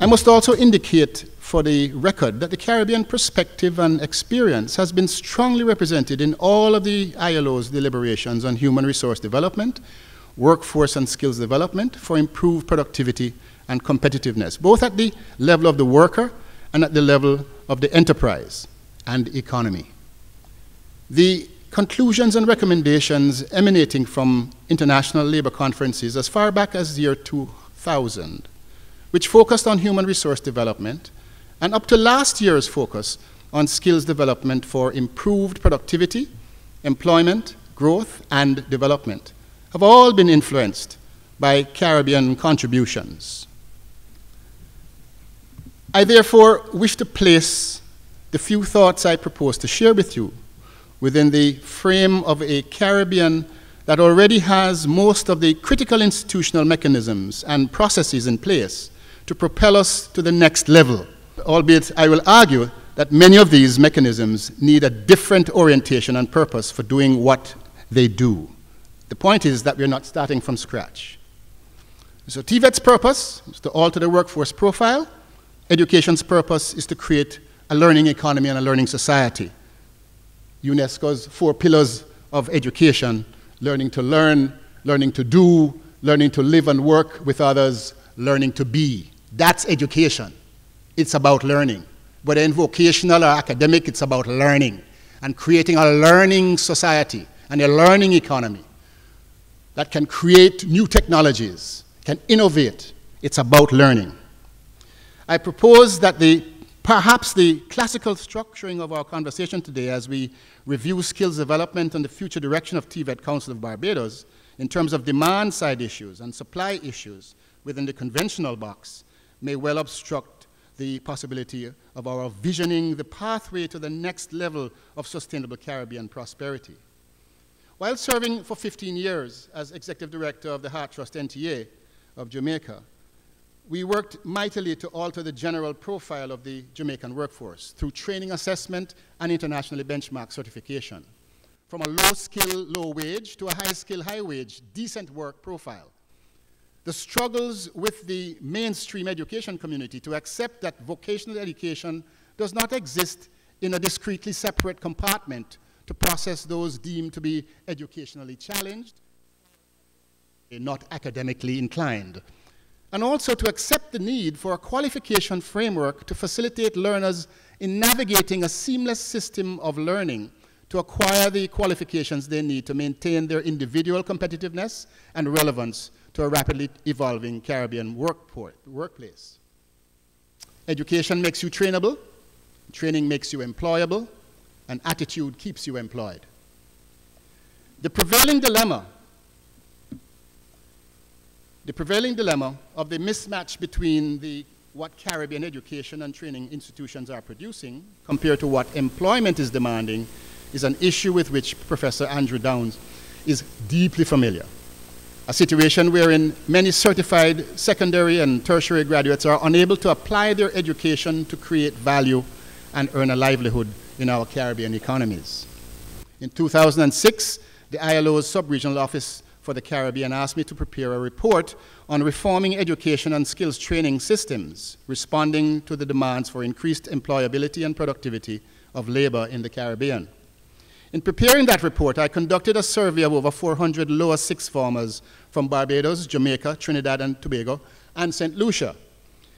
I must also indicate for the record that the Caribbean perspective and experience has been strongly represented in all of the ILO's deliberations on human resource development, workforce and skills development for improved productivity and competitiveness, both at the level of the worker and at the level of the enterprise and economy. The conclusions and recommendations emanating from international labor conferences as far back as the year 2000, which focused on human resource development, and up to last year's focus on skills development for improved productivity, employment, growth, and development, have all been influenced by Caribbean contributions. I therefore wish to place the few thoughts I propose to share with you within the frame of a Caribbean that already has most of the critical institutional mechanisms and processes in place to propel us to the next level, albeit I will argue that many of these mechanisms need a different orientation and purpose for doing what they do. The point is that we're not starting from scratch. So TVET's purpose is to alter the workforce profile. Education's purpose is to create a learning economy and a learning society. UNESCO's 4 pillars of education: learning to learn, learning to do, learning to live and work with others, learning to be. That's education. It's about learning. Whether in vocational or academic, it's about learning and creating a learning society and a learning economy that can create new technologies, can innovate. It's about learning. I propose that perhaps the classical structuring of our conversation today as we review skills development and the future direction of TVET Council of Barbados in terms of demand side issues and supply issues within the conventional box may well obstruct the possibility of our visioning the pathway to the next level of sustainable Caribbean prosperity. While serving for 15 years as Executive Director of the Heart Trust NTA of Jamaica, we worked mightily to alter the general profile of the Jamaican workforce through training assessment and internationally benchmarked certification, from a low-skill, low-wage to a high-skill, high-wage, decent work profile. The struggles with the mainstream education community to accept that vocational education does not exist in a discretely separate compartment to process those deemed to be educationally challenged, not academically inclined, and also to accept the need for a qualification framework to facilitate learners in navigating a seamless system of learning to acquire the qualifications they need to maintain their individual competitiveness and relevance to a rapidly evolving Caribbean workplace. Education makes you trainable, training makes you employable, and attitude keeps you employed. The prevailing dilemma of the mismatch between what Caribbean education and training institutions are producing compared to what employment is demanding is an issue with which Professor Andrew Downs is deeply familiar. A situation wherein many certified secondary and tertiary graduates are unable to apply their education to create value and earn a livelihood in our Caribbean economies. In 2006, the ILO's Sub-Regional Office for the Caribbean asked me to prepare a report on reforming education and skills training systems, responding to the demands for increased employability and productivity of labor in the Caribbean. In preparing that report, I conducted a survey of over 400 lower sixth formers from Barbados, Jamaica, Trinidad and Tobago, and St. Lucia.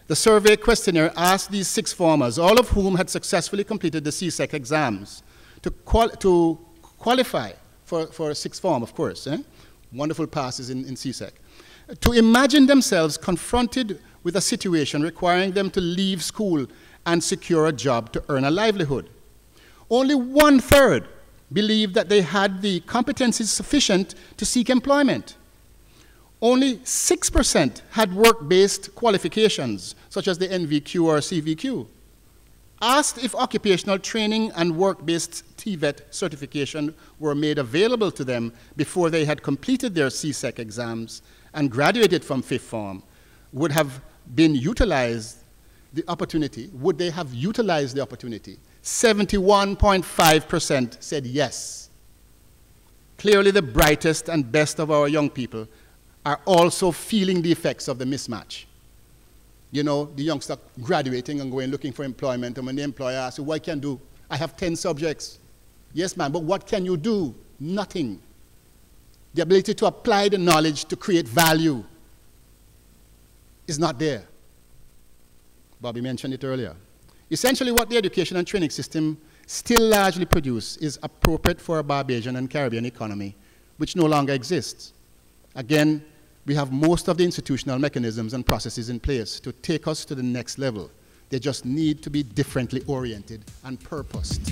The survey questionnaire asked these sixth formers, all of whom had successfully completed the CSEC exams, to qualify for a sixth form, of course, wonderful passes in CSEC, to imagine themselves confronted with a situation requiring them to leave school and secure a job to earn a livelihood. Only 1/3 believed that they had the competencies sufficient to seek employment. Only 6% had work-based qualifications, such as the NVQ or CVQ. Asked if occupational training and work-based TVET certification were made available to them before they had completed their CSEC exams and graduated from fifth form, would they have utilized the opportunity? 71.5% said yes. Clearly, the brightest and best of our young people are also feeling the effects of the mismatch. You know, the youngster graduating and going looking for employment, and when the employer asks you, what can you do? I have 10 subjects. Yes, ma'am, but what can you do? Nothing. The ability to apply the knowledge to create value is not there. Bobby mentioned it earlier. Essentially, what the education and training system still largely produce is appropriate for a Barbadian and Caribbean economy, which no longer exists. Again, we have most of the institutional mechanisms and processes in place to take us to the next level. They just need to be differently oriented and purposed.